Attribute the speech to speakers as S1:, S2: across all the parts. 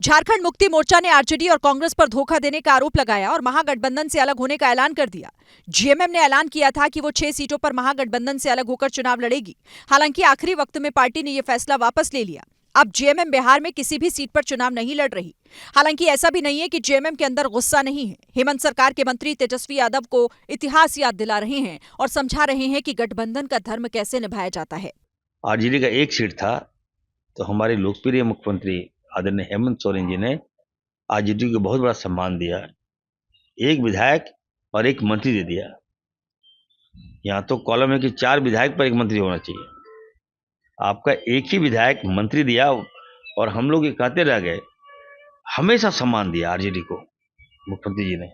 S1: झारखंड मुक्ति मोर्चा ने आरजेडी और कांग्रेस पर धोखा देने का आरोप लगाया और महागठबंधन से अलग होने का ऐलान कर दिया। जेएमएम ने ऐलान किया था कि वो 6 सीटों पर महागठबंधन से अलग होकर चुनाव लड़ेगी। हालांकि आखिरी वक्त में पार्टी ने यह फैसला वापस ले लिया। अब जेएमएम बिहार में किसी भी सीट पर चुनाव नहीं लड़ रही। हालांकि ऐसा भी नहीं है कि जेएमएम के अंदर गुस्सा नहीं है। हेमंत सरकार के मंत्री तेजस्वी यादव को इतिहास याद दिला रहे हैं और समझा रहे हैं कि गठबंधन का धर्म कैसे निभाया जाता है।
S2: आरजेडी का एक सीट था तो हमारे लोकप्रिय मुख्यमंत्री आदरणीय हेमंत सोरेन जी ने आरजेडी को बहुत बड़ा सम्मान दिया। एक विधायक और एक मंत्री दे दिया। यहाँ तो कॉलम है कि 4 विधायक पर 1 मंत्री होना चाहिए। आपका एक ही विधायक मंत्री दिया और हम लोग ये कहते रह गए। हमेशा सम्मान दिया आरजेडी को मुख्यमंत्री जी ने।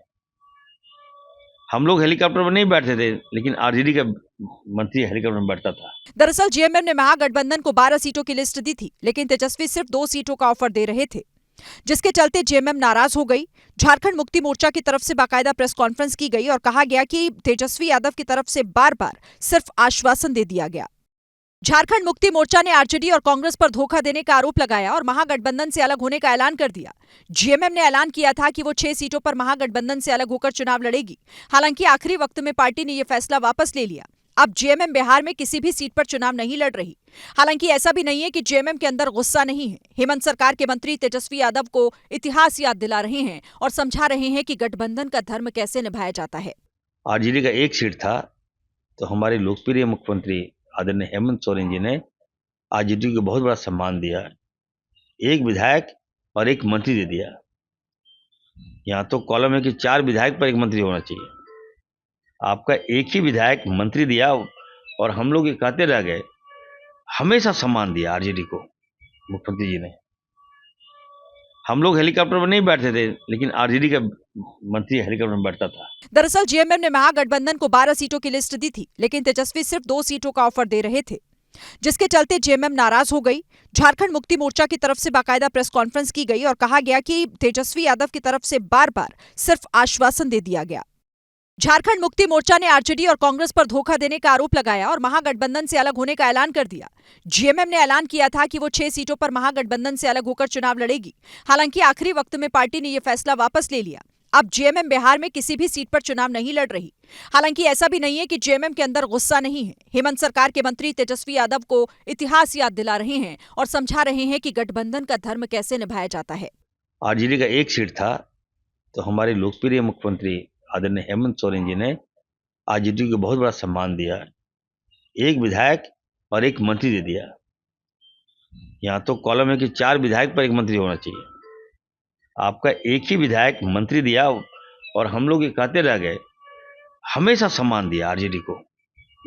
S2: हम लोग हेलीकॉप्टर में नहीं बैठते थे, लेकिन आरजेडी का मंत्री हेलीकॉप्टर में बैठता था।
S1: दरअसल जेएमएम ने महागठबंधन को 12 सीटों की लिस्ट दी थी, लेकिन तेजस्वी सिर्फ 2 सीटों का ऑफर दे रहे थे, जिसके चलते जेएमएम नाराज हो गई। झारखंड मुक्ति मोर्चा की तरफ से बाकायदा प्रेस कॉन्फ्रेंस की गई और कहा गया कि तेजस्वी यादव की तरफ से बार-बार सिर्फ आश्वासन दे दिया गया। झारखंड मुक्ति मोर्चा ने आरजेडी और कांग्रेस पर धोखा देने का आरोप लगाया और महागठबंधन से अलग होने का ऐलान कर दिया। जेएमएम ने ऐलान किया था कि वो 6 सीटों पर महागठबंधन से अलग होकर चुनाव लड़ेगी। हालांकि आखिरी वक्त में पार्टी ने यह फैसला वापस ले लिया। अब जेएमएम बिहार में किसी भी सीट पर चुनाव नहीं लड़ रही। हालांकि ऐसा भी नहीं है कि जेएमएम के अंदर गुस्सा नहीं है। हेमंत सरकार के मंत्री तेजस्वी यादव को इतिहास याद दिला रहे हैं और समझा रहे हैं कि गठबंधन का धर्म कैसे निभाया जाता है।
S2: आरजेडी का एक सीट था तो हमारे लोकप्रिय मुख्यमंत्री आदरणीय हेमंत सोरेन जी ने आरजेडी को बहुत बड़ा सम्मान दिया। एक विधायक और एक मंत्री दे दिया। यहाँ तो कॉलम है कि 4 विधायक पर 1 मंत्री होना चाहिए। आपका एक ही विधायक मंत्री दिया और हम लोग ये कहते रह गए। हमेशा सम्मान दिया आरजेडी को मुख्यमंत्री जी ने। हम लोग हेलीकॉप्टर में नहीं बैठते थे, लेकिन आरजेडी का मंत्री हेलीकॉप्टर में बैठता था।
S1: दरअसल जेएमएम ने महागठबंधन को 12 सीटों की लिस्ट दी थी, लेकिन तेजस्वी सिर्फ 2 सीटों का ऑफर दे रहे थे, जिसके चलते जेएमएम नाराज हो गई। झारखंड मुक्ति मोर्चा की तरफ से बाकायदा प्रेस कॉन्फ्रेंस की गई और कहा गया कि तेजस्वी यादव की तरफ से बार-बार सिर्फ आश्वासन दे दिया गया। झारखंड मुक्ति मोर्चा ने आरजेडी और कांग्रेस पर धोखा देने का आरोप लगाया और महागठबंधन से अलग होने का ऐलान कर दिया। जेएमएम ने ऐलान किया था कि वो 6 सीटों पर महागठबंधन से अलग होकर चुनाव लड़ेगी। हालांकि आखिरी वक्त में पार्टी ने यह फैसला वापस ले लिया। अब जेएमएम बिहार में किसी भी सीट पर चुनाव नहीं लड़ रही। हालांकि ऐसा भी नहीं है कि जेएमएम के अंदर गुस्सा नहीं है। हेमंत सरकार के मंत्री तेजस्वी यादव को इतिहास याद दिला रहे हैं और समझा रहे हैं कि गठबंधन का धर्म कैसे निभाया जाता है।
S2: आरजेडी का एक सीट था तो हमारे लोकप्रिय मुख्यमंत्री आदरणीय हेमंत सोरेन जी ने आरजेडी को बहुत बड़ा सम्मान दिया। एक विधायक और एक मंत्री दे दिया। यहाँ तो कॉलम है कि 4 विधायक पर 1 मंत्री होना चाहिए। आपका एक ही विधायक मंत्री दिया और हम लोग ये कहते रह गए। हमेशा सम्मान दिया आरजेडी को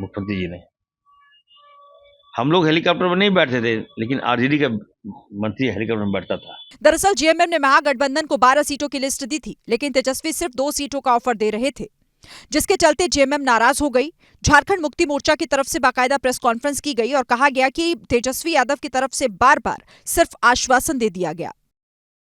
S2: मुख्यमंत्री जी ने। हम लोग हेलीकॉप्टर में नहीं बैठते थे, लेकिन आरजेडी का मंत्री हेलीकॉप्टर में बैठता था।
S1: दरअसल जेएमएम ने महागठबंधन को 12 सीटों की लिस्ट दी थी, लेकिन तेजस्वी सिर्फ 2 सीटों का ऑफर दे रहे थे, जिसके चलते जेएमएम नाराज हो गई। झारखंड मुक्ति मोर्चा की तरफ से बाकायदा प्रेस कॉन्फ्रेंस की गई और कहा गया कि तेजस्वी यादव की तरफ से बार-बार सिर्फ आश्वासन दे दिया गया।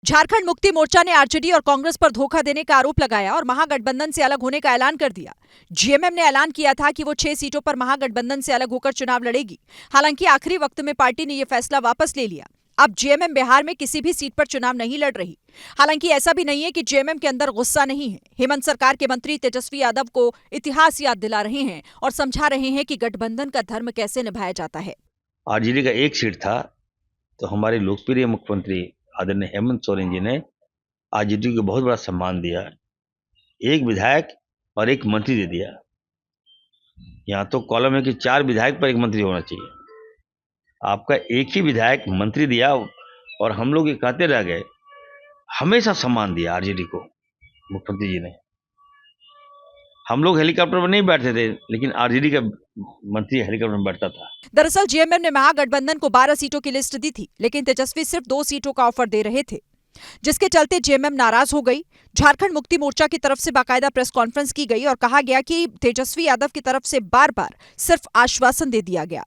S1: झारखंड मुक्ति मोर्चा ने आरजेडी और कांग्रेस पर धोखा देने का आरोप लगाया और महागठबंधन से अलग होने का ऐलान कर दिया। जेएमएम ने ऐलान किया था कि वो 6 सीटों पर महागठबंधन से अलग होकर चुनाव लड़ेगी। हालांकि आखिरी वक्त में पार्टी ने यह फैसला वापस ले लिया। अब जेएमएम बिहार में किसी भी सीट पर चुनाव नहीं लड़ रही। हालांकि ऐसा भी नहीं है कि जेएमएम के अंदर गुस्सा नहीं है। हेमंत सरकार के मंत्री तेजस्वी यादव को इतिहास याद दिला रहे हैं और समझा रहे हैं कि गठबंधन का धर्म कैसे निभाया जाता है।
S2: आरजेडी का एक सीट था तो हमारे लोकप्रिय मुख्यमंत्री आदरणीय हेमंत सोरेन जी ने आरजेडी को बहुत बड़ा सम्मान दिया। एक विधायक और एक मंत्री दे दिया। यहाँ तो कॉलम है कि 4 विधायक पर 1 मंत्री होना चाहिए। आपका एक ही विधायक मंत्री दिया और हम लोग ये कहते रह गए। हमेशा सम्मान दिया आरजेडी को मुख्यमंत्री जी ने। हम लोग हेलीकॉप्टर में नहीं बैठते थे, लेकिन आरजेडी का मंत्री हेलीकॉप्टर में बैठता था।
S1: दरअसल जेएमएम ने महागठबंधन को 12 सीटों की लिस्ट दी थी, लेकिन तेजस्वी सिर्फ 2 सीटों का ऑफर दे रहे थे, जिसके चलते जेएमएम नाराज हो गई। झारखंड मुक्ति मोर्चा की तरफ से बाकायदा प्रेस कॉन्फ्रेंस की गई और कहा गया कि तेजस्वी यादव की तरफ से बार-बार सिर्फ आश्वासन दे दिया गया।